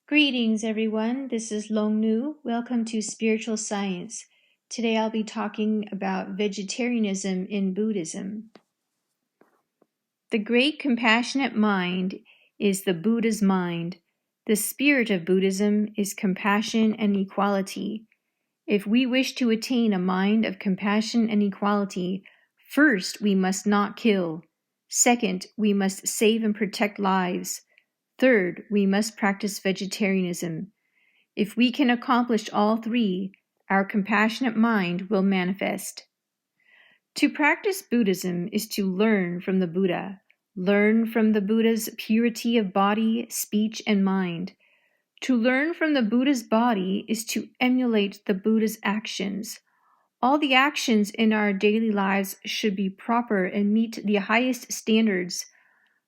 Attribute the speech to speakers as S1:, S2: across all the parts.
S1: Greetings, everyone. This is Long Nu. Welcome to Spiritual Science. Today I'll be talking about vegetarianism in Buddhism. The great compassionate mind is the Buddha's mind. The spirit of Buddhism is compassion and equality. If we wish to attain a mind of compassion and equality, first we must not kill. Second, we must save and protect lives. Third, we must practice vegetarianism. If we can accomplish all three, our compassionate mind will manifest. To practice Buddhism is to learn from the Buddha, learn from the Buddha's purity of body, speech, and mind. To learn from the Buddha's body is to emulate the Buddha's actions. All the actions in our daily lives should be proper and meet the highest standards.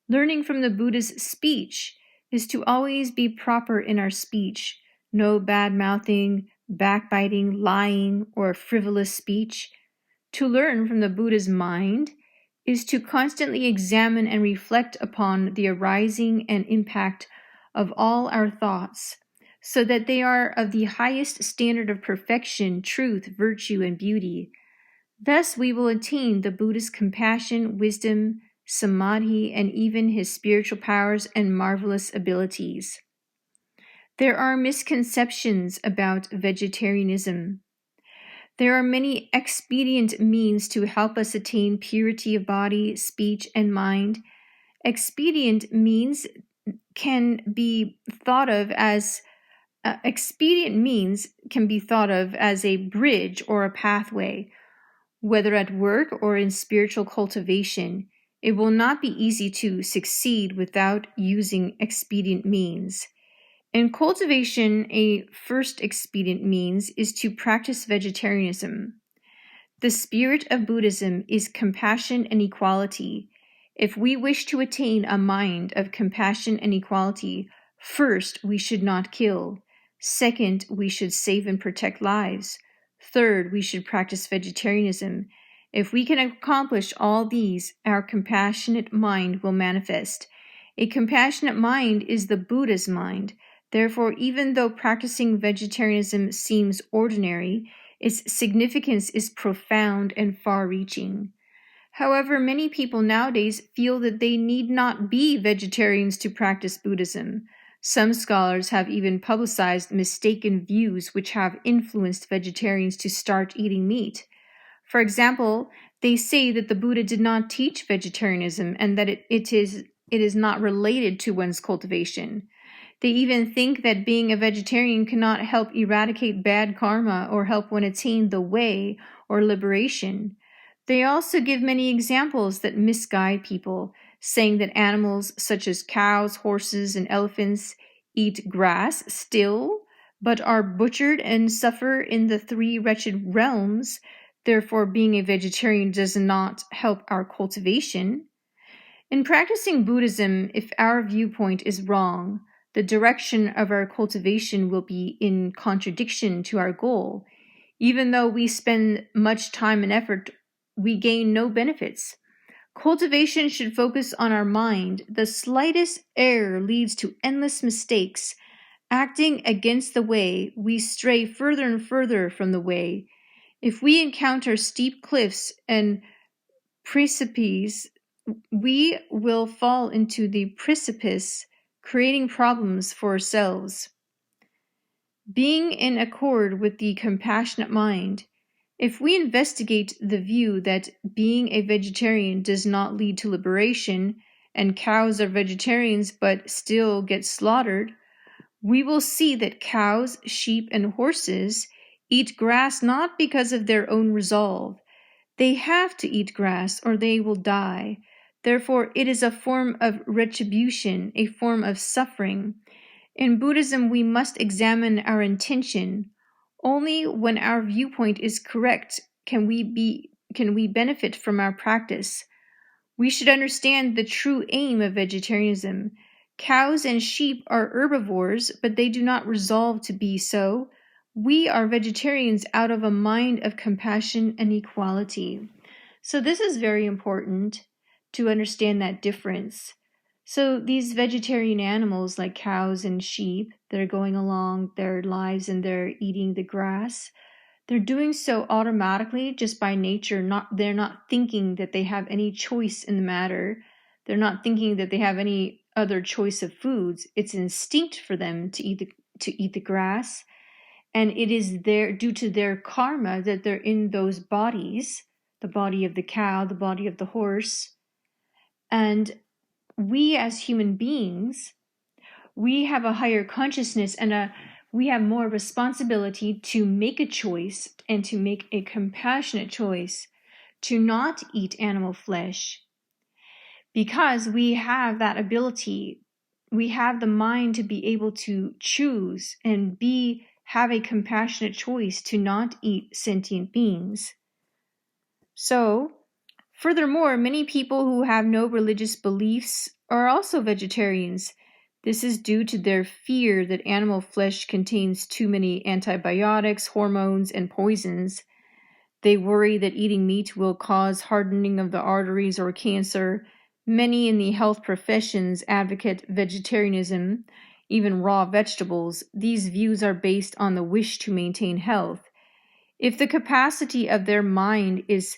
S1: Learning from the Buddha's speech is to always be proper in our speech. No bad-mouthing, backbiting, lying, or frivolous speech. To learn from the Buddha's mind is to constantly examine and reflect upon the arising and impact of all our thoughts, so that they are of the highest standard of perfection, truth, virtue, and beauty. Thus we will attain the Buddha's compassion, wisdom, samadhi, and even his spiritual powers and marvelous abilities. There are misconceptions about vegetarianism. There are many expedient means to help us attain purity of body, speech, and mind. Expedient means can be thought of as a bridge or a pathway, whether at work or in spiritual cultivation. It will not be easy to succeed without using expedient means. In cultivation, a first expedient means is to practice vegetarianism. The spirit of Buddhism is compassion and equality. If we wish to attain a mind of compassion and equality, first, we should not kill. Second, we should save and protect lives. Third, we should practice vegetarianism. If we can accomplish all these, our compassionate mind will manifest. A compassionate mind is the Buddha's mind. Therefore, even though practicing vegetarianism seems ordinary, its significance is profound and far-reaching. However, many people nowadays feel that they need not be vegetarians to practice Buddhism. Some scholars have even publicized mistaken views which have influenced vegetarians to start eating meat. For example, they say that the Buddha did not teach vegetarianism and that it is not related to one's cultivation. They even think that being a vegetarian cannot help eradicate bad karma or help one attain the way or liberation. They also give many examples that misguide people, saying that animals such as cows, horses, and elephants eat grass still, but are butchered and suffer in the three wretched realms. Therefore, being a vegetarian does not help our cultivation. In practicing Buddhism, if our viewpoint is wrong, the direction of our cultivation will be in contradiction to our goal. Even though we spend much time and effort, we gain no benefits. Cultivation should focus on our mind. The slightest error leads to endless mistakes. Acting against the way, we stray further and further from the way. If we encounter steep cliffs and precipices, we will fall into the precipice, creating problems for ourselves. Being in accord with the compassionate mind, if we investigate the view that being a vegetarian does not lead to liberation, and cows are vegetarians but still get slaughtered, we will see that cows, sheep, and horses eat grass not because of their own resolve. They have to eat grass or they will die. Therefore, it is a form of retribution, a form of suffering. In Buddhism, we must examine our intention. Only when our viewpoint is correct can we benefit from our practice. We should understand the true aim of vegetarianism. Cows and sheep are herbivores, but they do not resolve to be so. We are vegetarians out of a mind of compassion and equality. So this is very important to understand that difference. So these vegetarian animals like cows and sheep, they're going along their lives and they're eating the grass. They're doing so automatically just by nature. They're not thinking that they have any choice in the matter. They're not thinking that they have any other choice of foods. It's instinct for them to eat the grass, and it is due to their karma that they're in those bodies, the body of the cow, the body of the horse. And we as human beings, we have a higher consciousness and we have more responsibility to make a choice and to make a compassionate choice to not eat animal flesh, because we have that ability. We have the mind to be able to choose and have a compassionate choice to not eat sentient beings. So, furthermore, many people who have no religious beliefs are also vegetarians. This is due to their fear that animal flesh contains too many antibiotics, hormones, and poisons. They worry that eating meat will cause hardening of the arteries or cancer. Many in the health professions advocate vegetarianism, even raw vegetables. These views are based on the wish to maintain health. If the capacity of their mind is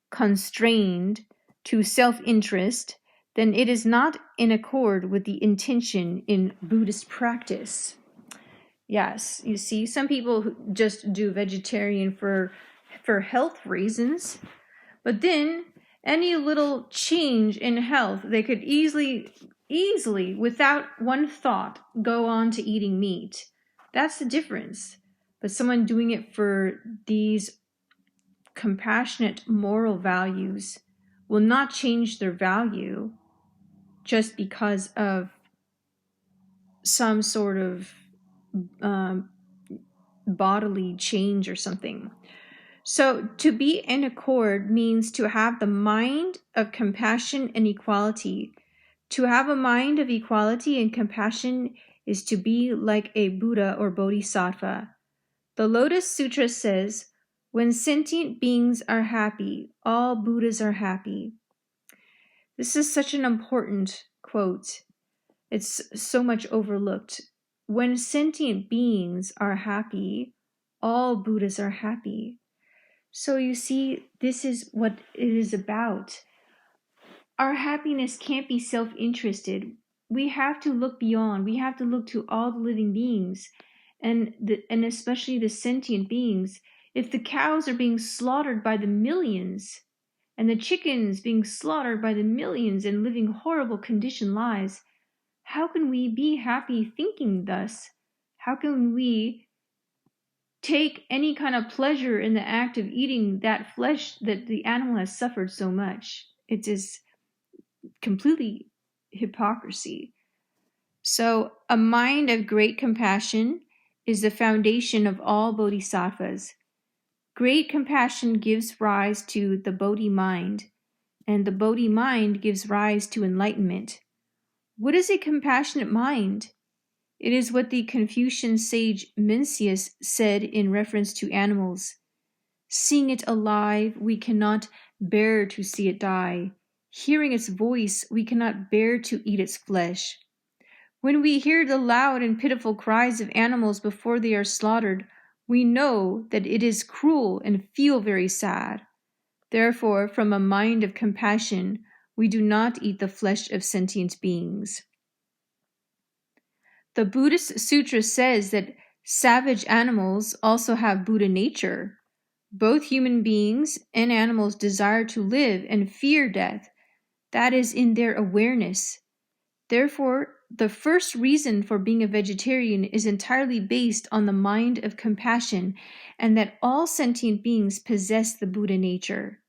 S1: constrained to self-interest, then it is not in accord with the intention in Buddhist practice. Yes, you see, some people just do vegetarian for health reasons, but then any little change in health, they could easily, without one thought, go on to eating meat. That's the difference. But someone doing it for these compassionate moral values will not change their value just because of some sort of bodily change or something. So to be in accord means to have the mind of compassion and equality. To have a mind of equality and compassion is to be like a Buddha or Bodhisattva. The Lotus Sutra says, "When sentient beings are happy, all Buddhas are happy." This is such an important quote. It's so much overlooked. When sentient beings are happy, all Buddhas are happy. So you see, this is what it is about. Our happiness can't be self-interested. We have to look beyond. We have to look to all the living beings, and especially the sentient beings. If the cows are being slaughtered by the millions, and the chickens being slaughtered by the millions and living horrible conditioned lives, how can we be happy thinking thus? How can we take any kind of pleasure in the act of eating that flesh that the animal has suffered so much? It is completely hypocrisy. So, a mind of great compassion is the foundation of all bodhisattvas. Great compassion gives rise to the Bodhi mind, and the Bodhi mind gives rise to enlightenment. What is a compassionate mind? It is what the Confucian sage Mencius said in reference to animals. Seeing it alive, we cannot bear to see it die. Hearing its voice, we cannot bear to eat its flesh. When we hear the loud and pitiful cries of animals before they are slaughtered, we know that it is cruel and feel very sad. Therefore, from a mind of compassion, we do not eat the flesh of sentient beings. The Buddhist Sutra says that savage animals also have Buddha nature. Both human beings and animals desire to live and fear death. That is in their awareness. Therefore, the first reason for being a vegetarian is entirely based on the mind of compassion and that all sentient beings possess the Buddha nature.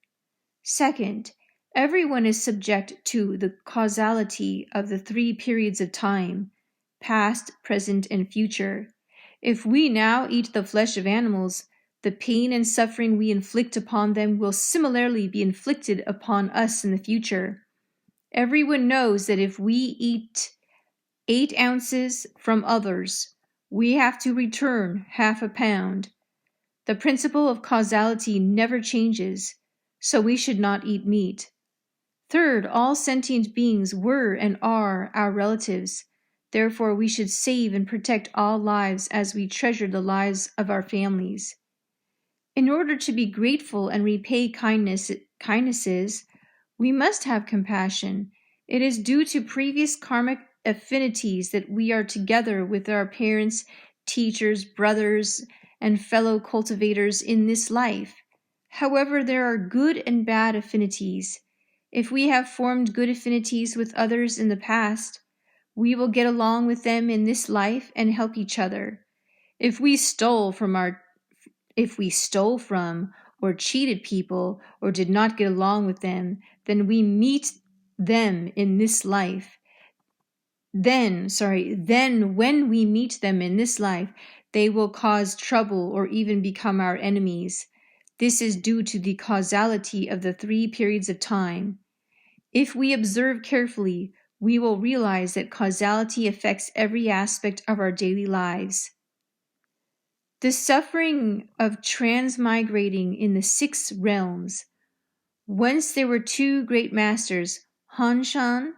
S1: Second, everyone is subject to the causality of the three periods of time, past, present, and future. If we now eat the flesh of animals, the pain and suffering we inflict upon them will similarly be inflicted upon us in the future. Everyone knows that if we eat 8 ounces from others, we have to return half a pound. The principle of causality never changes, so we should not eat meat. Third, all sentient beings were and are our relatives. Therefore, we should save and protect all lives as we treasure the lives of our families. In order to be grateful and repay kindnesses, we must have compassion. It is due to previous karmic affinities that we are together with our parents, teachers, brothers, and fellow cultivators in this life. However, there are good and bad affinities. If we have formed good affinities with others in the past, we will get along with them in this life and help each other. If we stole from or cheated people or did not get along with them, then we meet them in this life. Then when we meet them in this life, they will cause trouble or even become our enemies. This is due to the causality of the 3 periods of time. If we observe carefully, we will realize that causality affects every aspect of our daily lives. The suffering of transmigrating in the 6 realms. Once there were 2 great masters, Han Shan,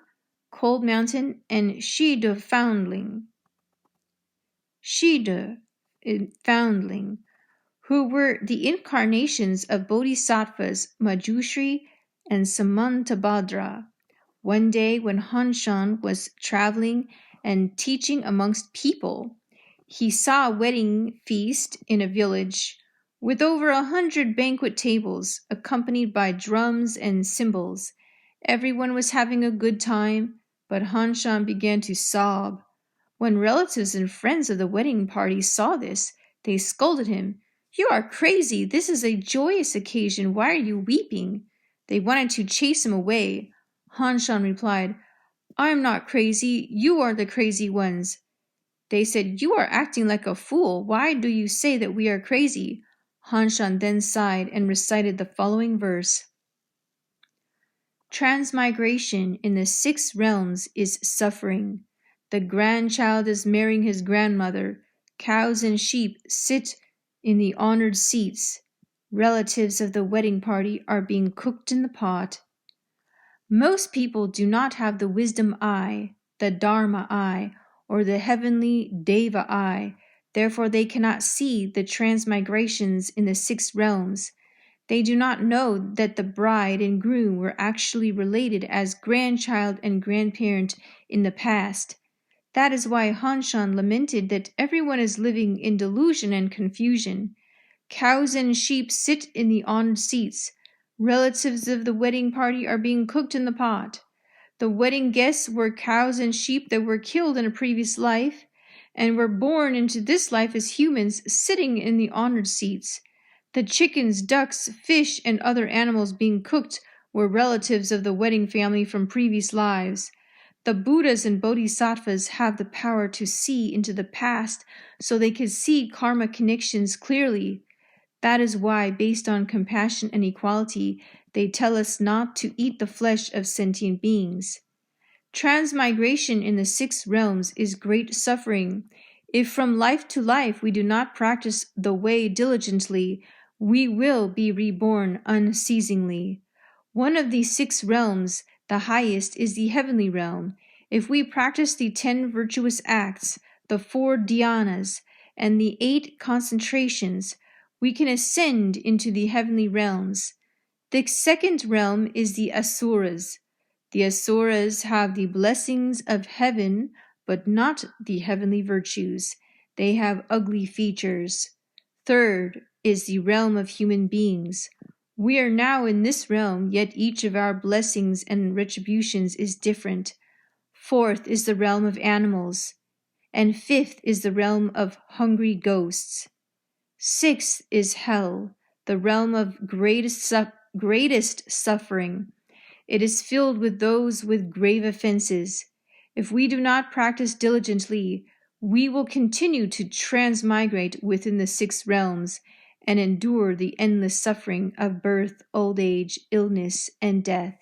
S1: Cold Mountain, and Shide Foundling, who were the incarnations of Bodhisattvas Manjushri and Samantabhadra. One day when Han Shan was traveling and teaching amongst people, he saw a wedding feast in a village with over 100 banquet tables, accompanied by drums and cymbals. Everyone was having a good time, but Han Shan began to sob. When relatives and friends of the wedding party saw this, they scolded him. "You are crazy. This is a joyous occasion. Why are you weeping?" They wanted to chase him away. Han Shan replied, "I am not crazy. You are the crazy ones." They said, "You are acting like a fool. Why do you say that we are crazy?" Han Shan then sighed and recited the following verse. Transmigration in the 6 realms is suffering. The grandchild is marrying his grandmother. Cows and sheep sit in the honored seats. Relatives of the wedding party are being cooked in the pot. Most people do not have the wisdom eye, the Dharma eye, or the heavenly Deva eye. Therefore, they cannot see the transmigrations in the 6 realms. They do not know that the bride and groom were actually related as grandchild and grandparent in the past. That is why Han Shan lamented that everyone is living in delusion and confusion. Cows and sheep sit in the honored seats. Relatives of the wedding party are being cooked in the pot. The wedding guests were cows and sheep that were killed in a previous life and were born into this life as humans sitting in the honored seats. The chickens, ducks, fish, and other animals being cooked were relatives of the wedding family from previous lives. The Buddhas and Bodhisattvas have the power to see into the past so they can see karma connections clearly. That is why, based on compassion and equality, they tell us not to eat the flesh of sentient beings. Transmigration in the 6 realms is great suffering. If from life to life we do not practice the way diligently, we will be reborn unceasingly. One of these 6 realms, the highest, is the heavenly realm. If we practice the 10 virtuous acts, the 4 dhyanas, and the 8 concentrations, we can ascend into the heavenly realms. The 2nd realm is the asuras. The asuras have the blessings of heaven, but not the heavenly virtues. They have ugly features. 3rd is the realm of human beings. We are now in this realm, yet each of our blessings and retributions is different. 4th is the realm of animals, and 5th is the realm of hungry ghosts. 6th is hell, the realm of greatest suffering. It is filled with those with grave offenses. If we do not practice diligently, we will continue to transmigrate within the 6 realms and endure the endless suffering of birth, old age, illness, and death.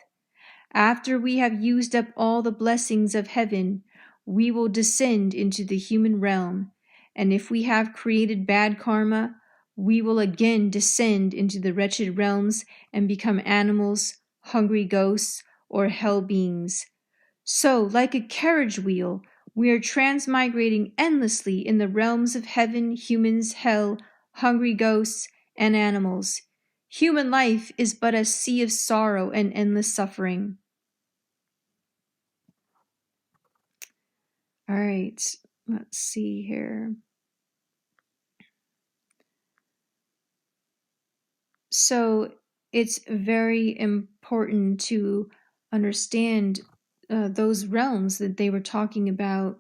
S1: After we have used up all the blessings of heaven, we will descend into the human realm, and if we have created bad karma, we will again descend into the wretched realms and become animals, hungry ghosts, or hell beings. So, like a carriage wheel, we are transmigrating endlessly in the realms of heaven, humans, hell, hungry ghosts, and animals. Human life is but a sea of sorrow and endless suffering. All right, let's see here. So it's very important to understand those realms that they were talking about.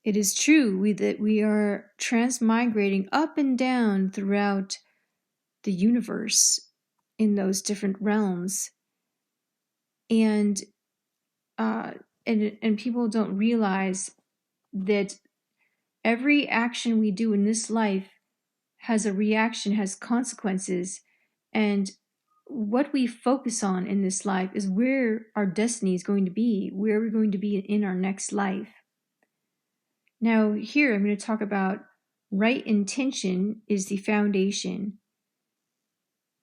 S1: It is true that we are transmigrating up and down throughout the universe in those different realms, and uh, and people don't realize that every action we do in this life has a reaction, has consequences, and what we focus on in this life is where our destiny is going to be, where we're going to be in our next life. Now, here I'm going to talk about right intention is the foundation.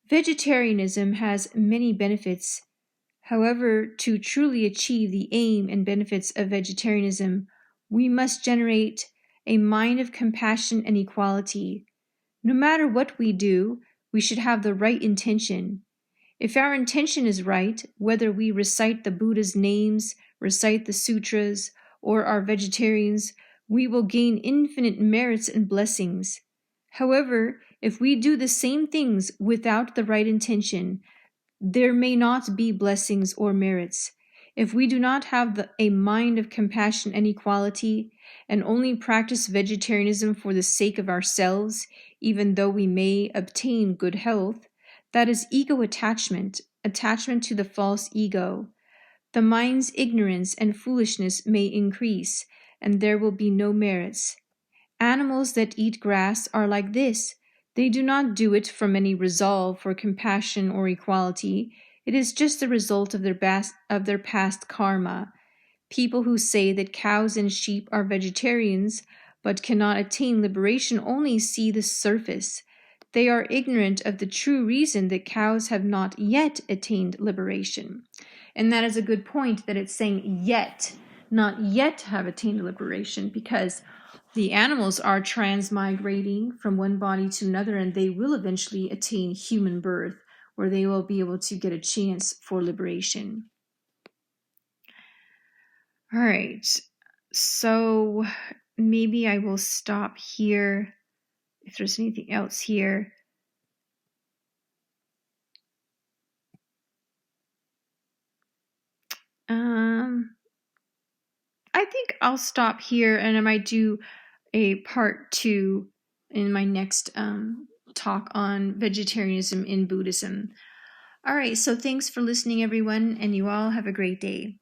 S1: Vegetarianism has many benefits. However, to truly achieve the aim and benefits of vegetarianism, we must generate a mind of compassion and equality. No matter what we do, we should have the right intention. If our intention is right, whether we recite the Buddha's names, recite the sutras, or are vegetarians, we will gain infinite merits and blessings. However, if we do the same things without the right intention, there may not be blessings or merits. If we do not have a mind of compassion and equality, and only practice vegetarianism for the sake of ourselves, even though we may obtain good health, that is ego attachment, attachment to the false ego. The mind's ignorance and foolishness may increase, and there will be no merits. Animals that eat grass are like this. They do not do it from any resolve for compassion or equality. It is just the result of their past karma. People who say that cows and sheep are vegetarians but cannot attain liberation only see the surface. They are ignorant of the true reason that cows have not yet attained liberation. And that is a good point that it's saying yet, not yet have attained liberation, because the animals are transmigrating from one body to another, and they will eventually attain human birth, where they will be able to get a chance for liberation. All right, so maybe I will stop here if there's anything else here. I think I'll stop here, and I might do a part 2 in my next talk on vegetarianism in Buddhism. All right, so thanks for listening, everyone, and you all have a great day.